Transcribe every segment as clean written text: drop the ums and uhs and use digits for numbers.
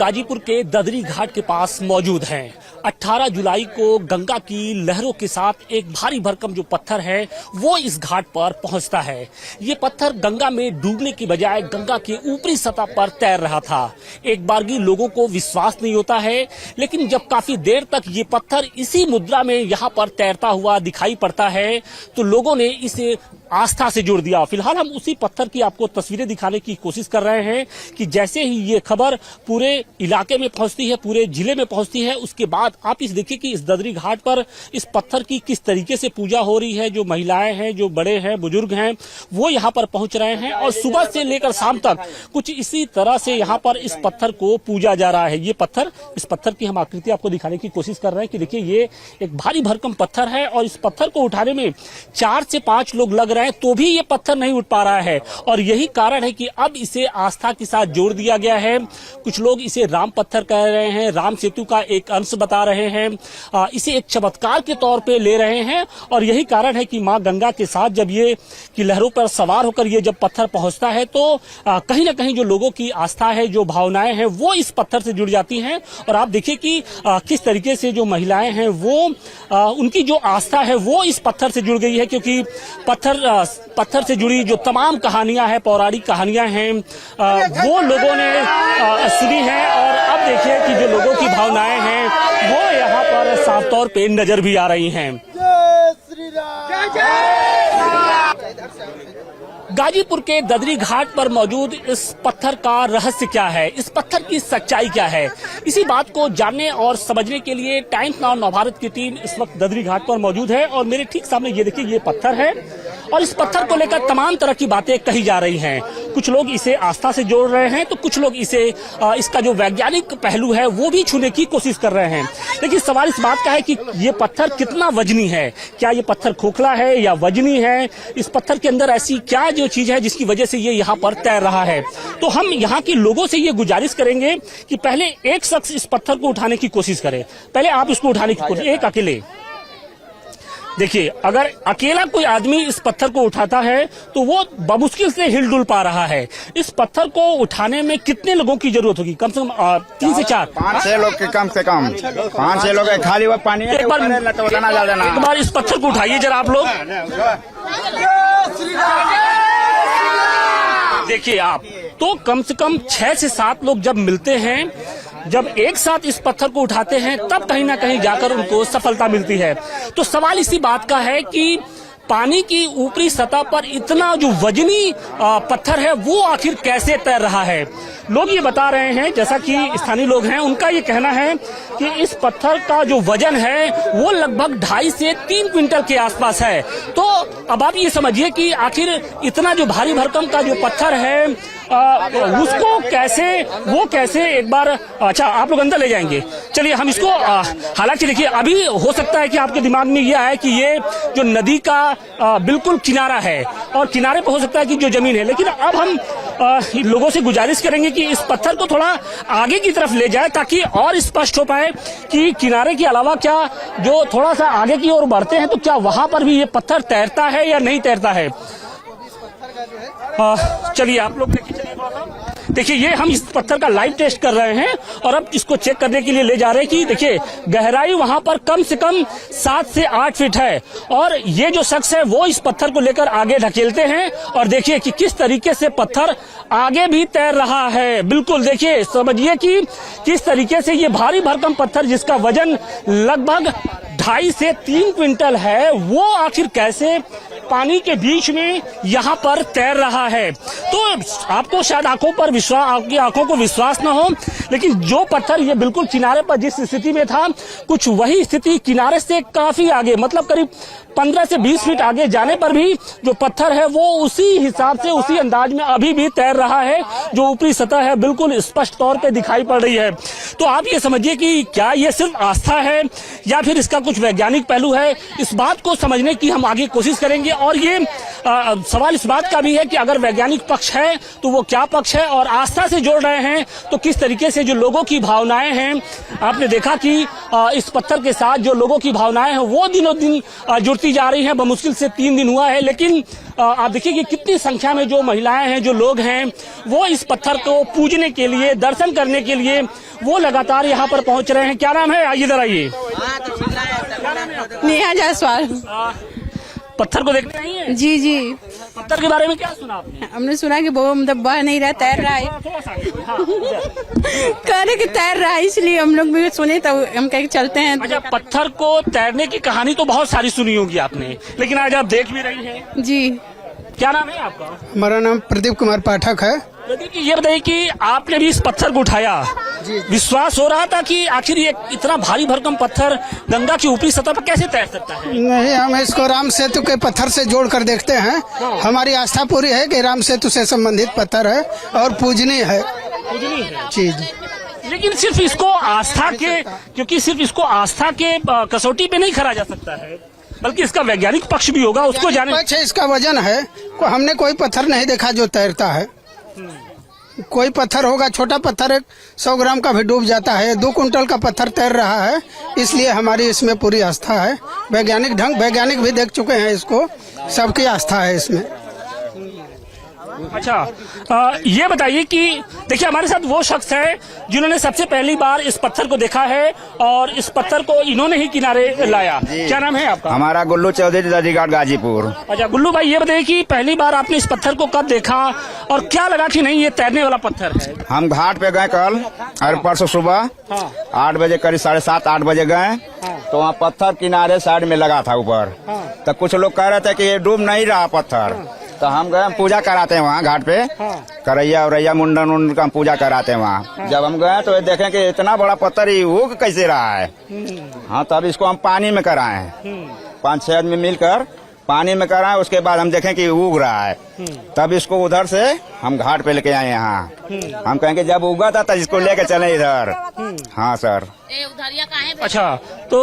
गाजीपुर के ददरी घाट के पास मौजूद हैं। 18 जुलाई को गंगा की लहरों के साथ एक भारी भरकम जो पत्थर है वो इस घाट पर पहुंचता है। ये पत्थर गंगा में डूबने की बजाय गंगा के ऊपरी सतह पर तैर रहा था। एक बारगी लोगों को विश्वास नहीं होता है, लेकिन जब काफी देर तक ये पत्थर इसी मुद्रा में यहाँ पर तैरता हुआ दिखाई पड़ता है तो लोगों ने इसे आस्था से जोड़ दिया। फिलहाल हम उसी पत्थर की आपको तस्वीरें दिखाने की कोशिश कर रहे हैं कि जैसे ही ये खबर पूरे इलाके में पहुंचती है, पूरे जिले में पहुंचती है, उसके बाद आप इस देखिए कि इस ददरी घाट पर इस पत्थर की किस तरीके से पूजा हो रही है। जो महिलाएं हैं, जो बड़े हैं, बुजुर्ग हैं, वो यहाँ पर पहुंच रहे हैं और सुबह से लेकर शाम तक कुछ इसी तरह से यहाँ पर इस पत्थर को पूजा जा रहा है। ये पत्थर, इस पत्थर की हम आकृति आपको दिखाने की कोशिश कर रहे हैं कि देखिए ये एक भारी भरकम पत्थर है और इस पत्थर को उठाने में 4 से 5 लोग लग रहे हैं तो भी ये पत्थर नहीं उठ पा रहा है। और यही कारण है कि अब इसे आस्था के साथ जोड़ दिया गया है। कुछ लोग इसे राम पत्थर कह रहे हैं, राम सेतु का एक अंश बता रहे हैं, इसे एक चमत्कार के तौर पे ले रहे हैं। और यही कारण है कि मां गंगा के साथ जब ये की लहरों पर सवार होकर ये जब पत्थर पहुंचता है तो कहीं ना कहीं जो लोगों की आस्था है, जो भावनाएं हैं, वो इस पत्थर से जुड़ जाती हैं। और आप देखिए कि किस तरीके से जो महिलाएं हैं वो उनकी जो आस्था है वो इस पत्थर से जुड़ गई है, क्योंकि पत्थर से जुड़ी जो तमाम कहानियां हैं, पौराणिक कहानियां हैं, वो लोगों ने सुनी है। और अब देखिए कि जो लोगों की भावनाएं हैं वो यहाँ पर साफ तौर पे नजर भी आ रही हैं। गाजीपुर के ददरी घाट पर मौजूद इस पत्थर का रहस्य क्या है, इस पत्थर की सच्चाई क्या है, इसी बात को जानने और समझने के लिए टाइम्स नाउ नवभारत की टीम इस वक्त ददरी घाट पर मौजूद है। और मेरे ठीक सामने ये देखिए ये पत्थर है और इस पत्थर को लेकर तमाम तरह की बातें कही जा रही हैं। कुछ लोग इसे आस्था से जोड़ रहे हैं तो कुछ लोग इसे इसका जो वैज्ञानिक पहलू है वो भी छूने की कोशिश कर रहे हैं। लेकिन सवाल इस बात का है कि ये पत्थर कितना वजनी है, क्या ये पत्थर खोखला है या वजनी है, इस पत्थर के अंदर ऐसी क्या जो चीज है जिसकी वजह से ये यहाँ पर तैर रहा है। तो हम यहाँ के लोगों से ये गुजारिश करेंगे कि पहले एक शख्स इस पत्थर को उठाने की कोशिश करे। पहले आप इसको उठाने की कोशिश, एक अकेले देखिए, अगर अकेला कोई आदमी इस पत्थर को उठाता है तो वो बमुश्किल से हिलडुल पा रहा है। इस पत्थर को उठाने में कितने लोगों की जरूरत होगी? कम से कम 3 से 4, 5-6 लोग के कम से कम 5-6 लोग खाली वो पानी एक बार इस पत्थर को उठाइए जरा आप लोग। देखिए आप तो कम से कम 6 से 7 लोग जब मिलते हैं, जब एक साथ इस पत्थर को उठाते हैं, तब कहीं ना कहीं जाकर उनको सफलता मिलती है। तो सवाल इसी बात का है कि पानी की ऊपरी सतह पर इतना जो वजनी पत्थर है वो आखिर कैसे तैर रहा है। लोग ये बता रहे हैं, जैसा कि स्थानीय लोग हैं उनका ये कहना है कि इस पत्थर का जो वजन है वो लगभग 2.5 से 3 क्विंटल के आसपास है। तो अब आप ये समझिए कि आखिर इतना जो भारी भरकम का जो पत्थर है उसको कैसे एक बार, अच्छा आप लोग अंदर ले जाएंगे, चलिए हम इसको हालांकि देखिए अभी हो सकता है कि आपके दिमाग में यह है कि ये जो नदी का बिल्कुल किनारा है और किनारे पर हो सकता है कि जो जमीन है, लेकिन अब हम लोगों से गुजारिश करेंगे कि इस पत्थर को थोड़ा आगे की तरफ ले जाए ताकि और स्पष्ट हो पाए कि किनारे के अलावा क्या जो थोड़ा सा आगे की ओर बढ़ते हैं तो क्या वहां पर भी ये पत्थर तैरता है या नहीं तैरता है। चलिए आप लोग देखिए ये हम इस पत्थर का लाइव टेस्ट कर रहे हैं और अब इसको चेक करने के लिए ले जा रहे हैं कि देखिए गहराई वहां पर कम से कम 7 से 8 फीट है और ये जो शख्स है वो इस पत्थर को लेकर आगे ढकेलते हैं और देखिए कि किस तरीके से पत्थर आगे भी तैर रहा है। बिल्कुल देखिए, समझिए कि किस तरीके से ये भारी भरकम पत्थर जिसका वजन लगभग 2.5 से 3 क्विंटल है वो आखिर कैसे पानी के बीच में यहाँ पर तैर रहा है। तो आपको शायद आपकी आंखों को विश्वास न हो, लेकिन जो पत्थर ये बिल्कुल किनारे पर जिस स्थिति में था, कुछ वही स्थिति किनारे से काफी आगे, मतलब करीब 15 से 20 फीट आगे जाने पर भी जो पत्थर है वो उसी हिसाब से, उसी अंदाज में अभी भी तैर रहा है। जो ऊपरी सतह है बिल्कुल स्पष्ट तौर पे दिखाई पड़ रही है। तो आप ये समझिए कि क्या ये सिर्फ आस्था है या फिर इसका कुछ वैज्ञानिक पहलू है, इस बात को समझने की हम आगे कोशिश करेंगे। और ये सवाल इस बात का भी है कि अगर वैज्ञानिक पक्ष है तो वो क्या पक्ष है, और आस्था से जोड़ रहे हैं तो किस तरीके से जो लोगों की भावनाएं हैं। आपने देखा कि इस पत्थर के साथ जो लोगों की भावनाएं हैं वो दिनों दिन जुड़ती जा रही हैं। बमुश्किल से 3 दिन हुआ है, लेकिन आप देखिए कि कितनी संख्या में जो महिलाएं हैं, जो लोग हैं, वो इस पत्थर को पूजने के लिए, दर्शन करने के लिए वो लगातार यहाँ पर पहुंच रहे हैं। क्या नाम है? आइए इधर आइए। नेहा जायसवाल। पत्थर को देखने आई हैं? जी जी। पत्थर के बारे में क्या सुना आपने? हमने सुना कि वो मतलब बह नहीं रहा, तैर रहा है। कह रहे कि तैर रहा है, इसलिए हम लोग भी सुने तो हम कह के चलते हैं। अच्छा, पत्थर को तैरने की कहानी तो बहुत सारी सुनी होगी आपने, लेकिन आज आप देख भी रही हैं। जी। क्या नाम है आपका? हमारा नाम प्रदीप कुमार पाठक है। प्रदीप जी, ये बताइए कि आपने भी इस पत्थर को उठाया, विश्वास हो रहा था कि आखिर ये इतना भारी भरकम पत्थर गंगा की ऊपरी सतह पर कैसे तैर सकता है? नहीं, हम इसको राम सेतु के पत्थर से जोड़ कर देखते हैं। हमारी आस्था पूरी है कि राम सेतु से संबंधित पत्थर है और पूजनीय है। जी जी। लेकिन सिर्फ इसको आस्था के, क्योंकि सिर्फ इसको आस्था के कसौटी पे नहीं खड़ा जा सकता है, बल्कि इसका वैज्ञानिक पक्ष भी होगा, उसको जाने। पक्ष है, इसका वजन है। हमने कोई पत्थर नहीं देखा जो तैरता है। कोई पत्थर होगा, छोटा पत्थर 100 ग्राम का भी डूब जाता है। 2 कुंटल का पत्थर तैर रहा है, इसलिए हमारी इसमें पूरी आस्था है। वैज्ञानिक भी देख चुके हैं इसको, सबकी आस्था है इसमें। अच्छा, ये बताइए कि देखिए हमारे साथ वो शख्स है जिन्होंने सबसे पहली बार इस पत्थर को देखा है, और इस पत्थर को इन्होंने ही किनारे लाया। क्या नाम है आपका? हमारा गुल्लू चौधरी, दर्जीघाट, गाजीपुर। अच्छा गुल्लू भाई, ये बताइए कि पहली बार आपने इस पत्थर को कब देखा और क्या लगा कि नहीं ये तैरने वाला पत्थर है? हम घाट पे गए कल और परसों सुबह 8 बजे, करीब 7:30-8 बजे गए, तो वहाँ पत्थर किनारे साइड में लगा था ऊपर। तो कुछ लोग कह रहे थे कि ये डूब नहीं रहा पत्थर, तो हम गए, पूजा कराते हैं वहाँ घाट पे। करैया उरैया मुंडन का पूजा कराते हैं वहाँ। जब हम गए तो देखें कि इतना बड़ा पत्थर ही उग कैसे रहा है। हाँ, तब इसको हम पानी में कराए, 5-6 आदमी मिलकर पानी में कराए। उसके बाद हम देखें कि उग रहा है, तब इसको उधर से हम घाट पे लेके आए यहाँ। हम कहेंगे जब उगा था तब इसको लेके चले इधर। हाँ सर। अच्छा, तो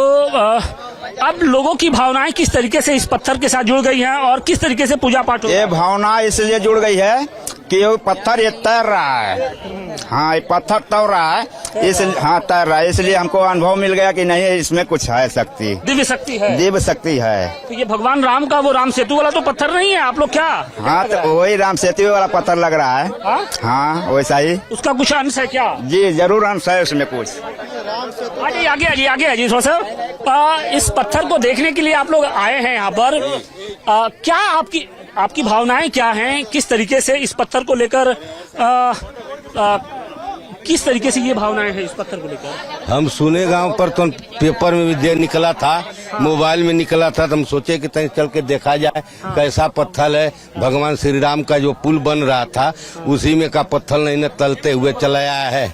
अब लोगों की भावनाएं किस तरीके से इस पत्थर के साथ जुड़ गई हैं और किस तरीके से पूजा पाठ ये भावना इसलिए जुड़ गई है कि ये पत्थर ये तैर रहा है। हाँ, ये पत्थर तैर रहा है, इसलिए हाँ तैर रहा है, इसलिए हमको अनुभव मिल गया कि नहीं इसमें कुछ है शक्ति, दिव्य शक्ति है। दिव्य शक्ति है। तो ये भगवान राम का वो राम सेतु वाला तो पत्थर नहीं है, आप लोग क्या? हाँ, तो वही राम सेतु वाला पत्थर लग रहा है। हाँ, वैसा ही। उसका कुछ अंश है क्या? जी जरूर अंश है उसमें कुछ। आगे थोड़ा सा। इस पत्थर को देखने के लिए आप लोग आए हैं यहाँ पर, क्या आपकी भावनाएं क्या हैं? किस तरीके से इस पत्थर को लेकर किस तरीके से ये भावनाएं हैं इस पत्थर को लेकर? हम सुने गांव पर तो पेपर में भी दे निकला था, मोबाइल में निकला था, तो हम सोचे कि कहीं चल के देखा जाए कैसा पत्थर है। भगवान श्री राम का जो पुल बन रहा था उसी में का पत्थर नहीं न तलते हुए चला आया है।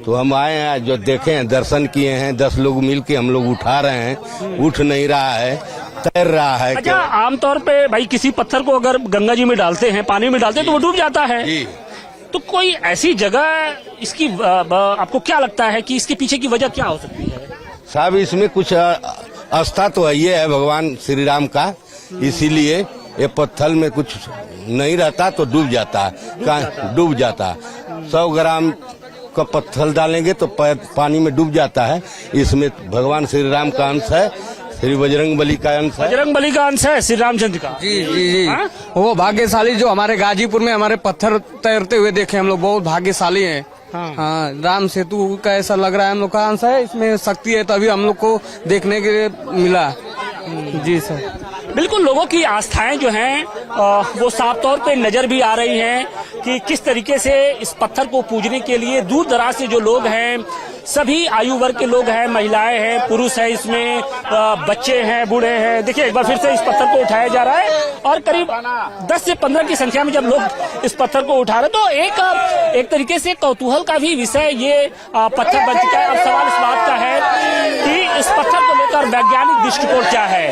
तो हम आए हैं, जो देखे हैं, दर्शन किए हैं। 10 लोग मिल के हम लोग उठा रहे हैं, उठ नहीं रहा है, तैर रहा है। अच्छा, आमतौर पे भाई किसी पत्थर को अगर गंगा जी में डालते हैं, पानी में डालते हैं, तो वो डूब जाता है। तो कोई ऐसी जगह इसकी आपको क्या लगता है कि इसके पीछे की वजह क्या हो सकती है? साहब, इसमें कुछ आस्था तो है, ये है भगवान श्री राम का, इसीलिए ये पत्थर में कुछ नहीं रहता तो डूब जाता, डूब जाता। 100 ग्राम का पत्थर डालेंगे तो पानी में डूब जाता है। इसमें भगवान श्री राम का अंश है, श्री बजरंग बली का अंश है। बजरंग बली का अंश है श्री रामचंद्र का। जी जी जी। वो भाग्यशाली जो हमारे गाजीपुर में हमारे पत्थर तैरते हुए देखे, हम लोग बहुत भाग्यशाली हैं। हाँ, राम सेतु का ऐसा लग रहा है हम लोग का अंश है, इसमें शक्ति है, तभी हम लोग को देखने के लिए मिला। जी सर। बिल्कुल, लोगों की आस्थाएं जो हैं वो साफ तौर पे नजर भी आ रही हैं कि किस तरीके से इस पत्थर को पूजने के लिए दूर दराज से जो लोग हैं, सभी आयु वर्ग के लोग हैं, महिलाएं हैं, पुरुष हैं, इसमें बच्चे हैं, बूढ़े हैं। देखिए एक बार फिर से इस पत्थर को उठाया जा रहा है और करीब 10 से 15 की संख्या में जब लोग इस पत्थर को उठा रहे, तो एक तरीके से कौतूहल का भी विषय ये पत्थर बन चुका है। अब सवाल इस बात का है कि इस पत्थर को लेकर वैज्ञानिक दृष्टिकोण क्या है।